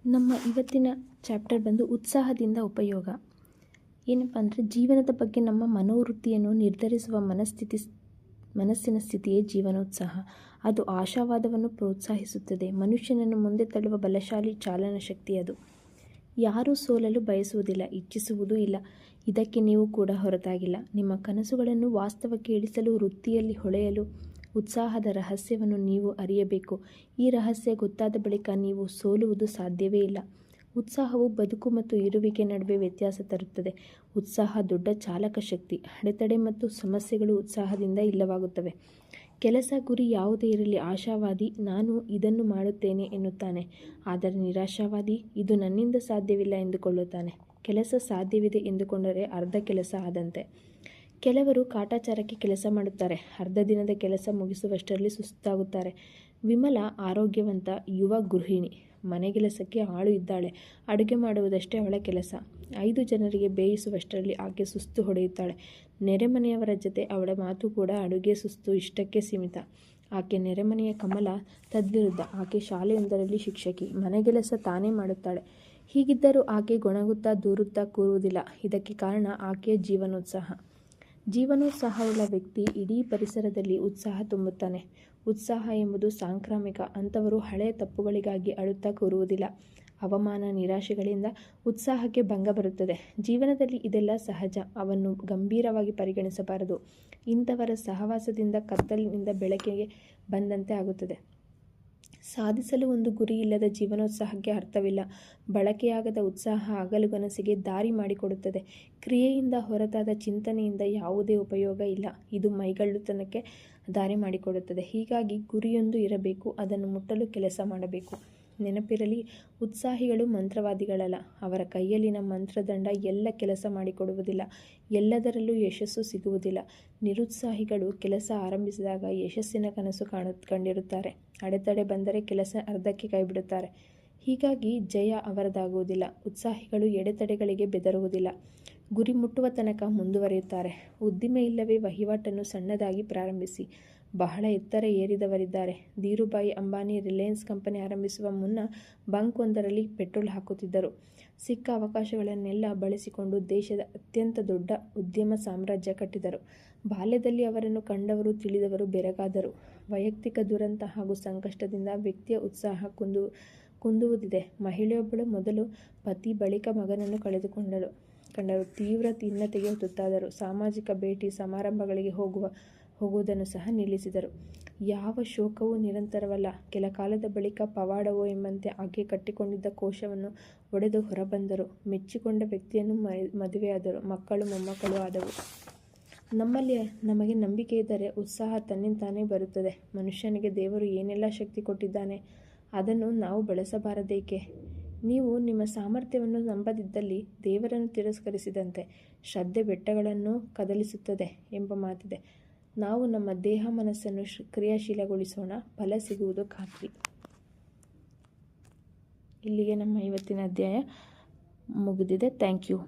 ನಮ್ಮ ಇವತ್ತಿನ ಚಾಪ್ಟರ್ ಬಂದು ಉತ್ಸಾಹದಿಂದ ಉಪಯೋಗ. ಏನಪ್ಪ ಅಂದರೆ, ಜೀವನದ ಬಗ್ಗೆ ನಮ್ಮ ಮನೋವೃತ್ತಿಯನ್ನು ನಿರ್ಧರಿಸುವ ಮನಸ್ಸಿನ ಸ್ಥಿತಿಯೇ ಜೀವನೋತ್ಸಾಹ. ಅದು ಆಶಾವಾದವನ್ನು ಪ್ರೋತ್ಸಾಹಿಸುತ್ತದೆ. ಮನುಷ್ಯನನ್ನು ಮುಂದೆ ತಳ್ಳುವ ಬಲಶಾಲಿ ಚಾಲನ ಶಕ್ತಿ ಅದು. ಯಾರೂ ಸೋಲಲು ಬಯಸುವುದಿಲ್ಲ, ಇಚ್ಛಿಸುವುದೂ ಇಲ್ಲ. ಇದಕ್ಕೆ ನೀವು ಕೂಡ ಹೊರತಾಗಿಲ್ಲ. ನಿಮ್ಮ ಕನಸುಗಳನ್ನು ವಾಸ್ತವಕ್ಕೆ ಇಳಿಸಲು, ವೃತ್ತಿಯಲ್ಲಿ ಹೊಳೆಯಲು ಉತ್ಸಾಹದ ರಹಸ್ಯವನ್ನು ನೀವು ಅರಿಯಬೇಕು. ಈ ರಹಸ್ಯ ಗೊತ್ತಾದ ಬಳಿಕ ನೀವು ಸೋಲುವುದು ಸಾಧ್ಯವೇ ಇಲ್ಲ. ಉತ್ಸಾಹವು ಬದುಕು ಮತ್ತು ಇರುವಿಕೆ ನಡುವೆ ವ್ಯತ್ಯಾಸ ತರುತ್ತದೆ. ಉತ್ಸಾಹ ದೊಡ್ಡ ಚಾಲಕ ಶಕ್ತಿ. ಅಡೆತಡೆ ಮತ್ತು ಸಮಸ್ಯೆಗಳು ಉತ್ಸಾಹದಿಂದ ಇಲ್ಲವಾಗುತ್ತವೆ. ಕೆಲಸ ಗುರಿ ಯಾವುದೇ ಇರಲಿ, ಆಶಾವಾದಿ ನಾನು ಇದನ್ನು ಮಾಡುತ್ತೇನೆ ಎನ್ನುತ್ತಾನೆ. ಆದರೆ ನಿರಾಶಾವಾದಿ ಇದು ನನ್ನಿಂದ ಸಾಧ್ಯವಿಲ್ಲ ಎಂದುಕೊಳ್ಳುತ್ತಾನೆ. ಕೆಲಸ ಸಾಧ್ಯವಿದೆ ಎಂದುಕೊಂಡರೆ ಅರ್ಧ ಕೆಲಸ ಆದಂತೆ. ಕೆಲವರು ಕಾಟಾಚಾರಕ್ಕೆ ಕೆಲಸ ಮಾಡುತ್ತಾರೆ. ಅರ್ಧ ದಿನದ ಕೆಲಸ ಮುಗಿಸುವಷ್ಟರಲ್ಲಿ ಸುಸ್ತಾಗುತ್ತಾರೆ. ವಿಮಲ ಆರೋಗ್ಯವಂತ ಯುವ ಗೃಹಿಣಿ. ಮನೆಗೆಲಸಕ್ಕೆ ಆಳು ಇದ್ದಾಳೆ. ಅಡುಗೆ ಮಾಡುವುದಷ್ಟೇ ಅವಳ ಕೆಲಸ. 5 ಜನರಿಗೆ ಬೇಯಿಸುವಷ್ಟರಲ್ಲಿ ಆಕೆ ಸುಸ್ತು ಹೊಡೆಯುತ್ತಾಳೆ. ನೆರೆಮನೆಯವರ ಜೊತೆ ಅವಳ ಮಾತು ಕೂಡ ಅಡುಗೆ ಸುಸ್ತು ಇಷ್ಟಕ್ಕೆ ಸೀಮಿತ. ಆಕೆ ನೆರೆಮನೆಯ ಕಮಲ ತದ್ವಿರುದ್ಧ. ಆಕೆ ಶಾಲೆಯೊಂದರಲ್ಲಿ ಶಿಕ್ಷಕಿ. ಮನೆಗೆಲಸ ತಾನೇ ಮಾಡುತ್ತಾಳೆ. ಹೀಗಿದ್ದರೂ ಆಕೆ ಗೊಣಗುತ್ತಾ ದೂರುತ್ತಾ ಕೂರುವುದಿಲ್ಲ. ಇದಕ್ಕೆ ಕಾರಣ ಆಕೆಯ ಜೀವನೋತ್ಸಾಹವುಳ್ಳ ವ್ಯಕ್ತಿ ಇಡೀ ಪರಿಸರದಲ್ಲಿ ಉತ್ಸಾಹ ತುಂಬುತ್ತಾನೆ. ಉತ್ಸಾಹ ಎಂಬುದು ಸಾಂಕ್ರಾಮಿಕ. ಅಂಥವರು ಹಳೆಯ ತಪ್ಪುಗಳಿಗಾಗಿ ಅಳುತ್ತಾ ಕೂರುವುದಿಲ್ಲ. ಅವಮಾನ, ನಿರಾಶೆಗಳಿಂದ ಉತ್ಸಾಹಕ್ಕೆ ಭಂಗ ಬರುತ್ತದೆ. ಜೀವನದಲ್ಲಿ ಇದೆಲ್ಲ ಸಹಜ. ಅವನ್ನು ಗಂಭೀರವಾಗಿ ಪರಿಗಣಿಸಬಾರದು. ಇಂಥವರ ಸಹವಾಸದಿಂದ ಕತ್ತಲಿನಿಂದ ಬೆಳಕಿಗೆ ಬಂದಂತೆ ಆಗುತ್ತದೆ. ಸಾಧಿಸಲು ಒಂದು ಗುರಿ ಇಲ್ಲದ ಜೀವನೋತ್ಸಾಹಕ್ಕೆ ಅರ್ಥವಿಲ್ಲ. ಬಳಕೆಯಾಗದ ಉತ್ಸಾಹ ಹಗಲುಗನಸಿಗೆ ದಾರಿ ಮಾಡಿಕೊಡುತ್ತದೆ. ಕ್ರಿಯೆಯಿಂದ ಹೊರತಾದ ಚಿಂತನೆಯಿಂದ ಯಾವುದೇ ಉಪಯೋಗ ಇಲ್ಲ. ಇದು ಮೈಗಳ್ಳುತನಕ್ಕೆ ದಾರಿ ಮಾಡಿಕೊಡುತ್ತದೆ. ಹೀಗಾಗಿ ಗುರಿಯೊಂದು ಇರಬೇಕು. ಅದನ್ನು ಮುಟ್ಟಲು ಕೆಲಸ ಮಾಡಬೇಕು. ನೆನಪಿರಲಿ, ಉತ್ಸಾಹಿಗಳು ಮಂತ್ರವಾದಿಗಳಲ್ಲ. ಅವರ ಕೈಯಲ್ಲಿನ ಮಂತ್ರದಂಡ ಎಲ್ಲ ಕೆಲಸ ಮಾಡಿಕೊಡುವುದಿಲ್ಲ. ಎಲ್ಲದರಲ್ಲೂ ಯಶಸ್ಸು ಸಿಗುವುದಿಲ್ಲ. ನಿರುತ್ಸಾಹಿಗಳು ಕೆಲಸ ಆರಂಭಿಸಿದಾಗ ಯಶಸ್ಸಿನ ಕನಸು ಕಂಡಿರುತ್ತಾರೆ. ಅಡೆತಡೆ ಬಂದರೆ ಕೆಲಸ ಅರ್ಧಕ್ಕೆ ಕೈಬಿಡುತ್ತಾರೆ. ಹೀಗಾಗಿ ಜಯ ಅವರದಾಗುವುದಿಲ್ಲ. ಉತ್ಸಾಹಿಗಳು ಎಡೆತಡೆಗಳಿಗೆ ಬೆದರುವುದಿಲ್ಲ. ಗುರಿ ಮುಟ್ಟುವ ತನಕ ಮುಂದುವರಿಯುತ್ತಾರೆ. ಉದ್ದಿಮೆ ಇಲ್ಲವೇ ವಹಿವಾಟನ್ನು ಸಣ್ಣದಾಗಿ ಪ್ರಾರಂಭಿಸಿ. ಬಹಳ ಎತ್ತರ ಏರಿದವರಿದ್ದಾರೆ. ಧೀರುಭಾಯಿ ಅಂಬಾನಿ ರಿಲಯನ್ಸ್ ಕಂಪನಿ ಆರಂಭಿಸುವ ಮುನ್ನ ಬಂಕ್ ಒಂದರಲ್ಲಿ ಪೆಟ್ರೋಲ್ ಹಾಕುತ್ತಿದ್ದರು. ಸಿಕ್ಕ ಅವಕಾಶಗಳನ್ನೆಲ್ಲ ಬಳಸಿಕೊಂಡು ದೇಶದ ಅತ್ಯಂತ ದೊಡ್ಡ ಉದ್ಯಮ ಸಾಮ್ರಾಜ್ಯ ಕಟ್ಟಿದರು. ಬಾಲ್ಯದಲ್ಲಿ ಅವರನ್ನು ಕಂಡವರು ತಿಳಿದವರು ಬೆರಗಾದರು. ವೈಯಕ್ತಿಕ ದುರಂತ ಹಾಗೂ ಸಂಕಷ್ಟದಿಂದ ವ್ಯಕ್ತಿಯ ಉತ್ಸಾಹ ಕುಂದುವುದಿದೆ. ಮಹಿಳೆಯೊಬ್ಬಳು ಮೊದಲು ಪತಿ, ಬಳಿಕ ಮಗನನ್ನು ಕಂಡರು. ತೀವ್ರ ಖಿನ್ನತೆಗೆ ತುತ್ತಾದರು. ಸಾಮಾಜಿಕ ಭೇಟಿ ಸಮಾರಂಭಗಳಿಗೆ ಹೋಗುವುದನ್ನು ಸಹ ನಿಲ್ಲಿಸಿದರು. ಯಾವ ಶೋಕವೂ ನಿರಂತರವಲ್ಲ. ಕೆಲ ಕಾಲದ ಬಳಿಕ ಪವಾಡವೋ ಎಂಬಂತೆ ಆಕೆ ಕಟ್ಟಿಕೊಂಡಿದ್ದ ಕೋಶವನ್ನು ಒಡೆದು ಹೊರಬಂದರು. ಮೆಚ್ಚಿಕೊಂಡ ವ್ಯಕ್ತಿಯನ್ನು ಮದುವೆಯಾದರು. ಮಕ್ಕಳು ಮೊಮ್ಮಕ್ಕಳು ಆದವು. ನಮ್ಮಲ್ಲಿ ನಮಗೆ ನಂಬಿಕೆ ಇದ್ದರೆ ಉತ್ಸಾಹ ತನ್ನಿಂತಾನೇ ಬರುತ್ತದೆ. ಮನುಷ್ಯನಿಗೆ ದೇವರು ಏನೆಲ್ಲ ಶಕ್ತಿ ಕೊಟ್ಟಿದ್ದಾನೆ, ಅದನ್ನು ನಾವು ಬಳಸಬಾರದೇಕೆ? ನೀವು ನಿಮ್ಮ ಸಾಮರ್ಥ್ಯವನ್ನು ನಂಬದಿದ್ದಲ್ಲಿ ದೇವರನ್ನು ತಿರಸ್ಕರಿಸಿದಂತೆ. ಶ್ರದ್ಧೆ ಬೆಟ್ಟಗಳನ್ನು ಕದಲಿಸುತ್ತದೆ ಎಂಬ ಮಾತಿದೆ. ನಾವು ನಮ್ಮ ದೇಹ ಮನಸ್ಸನ್ನು ಕ್ರಿಯಾಶೀಲಗೊಳಿಸೋಣ, ಫಲ ಸಿಗುವುದು ಖಾತ್ರಿ. ಇಲ್ಲಿಗೆ ನಮ್ಮ ಇವತ್ತಿನ ಅಧ್ಯಾಯ ಮುಗಿದಿದೆ. Thank you.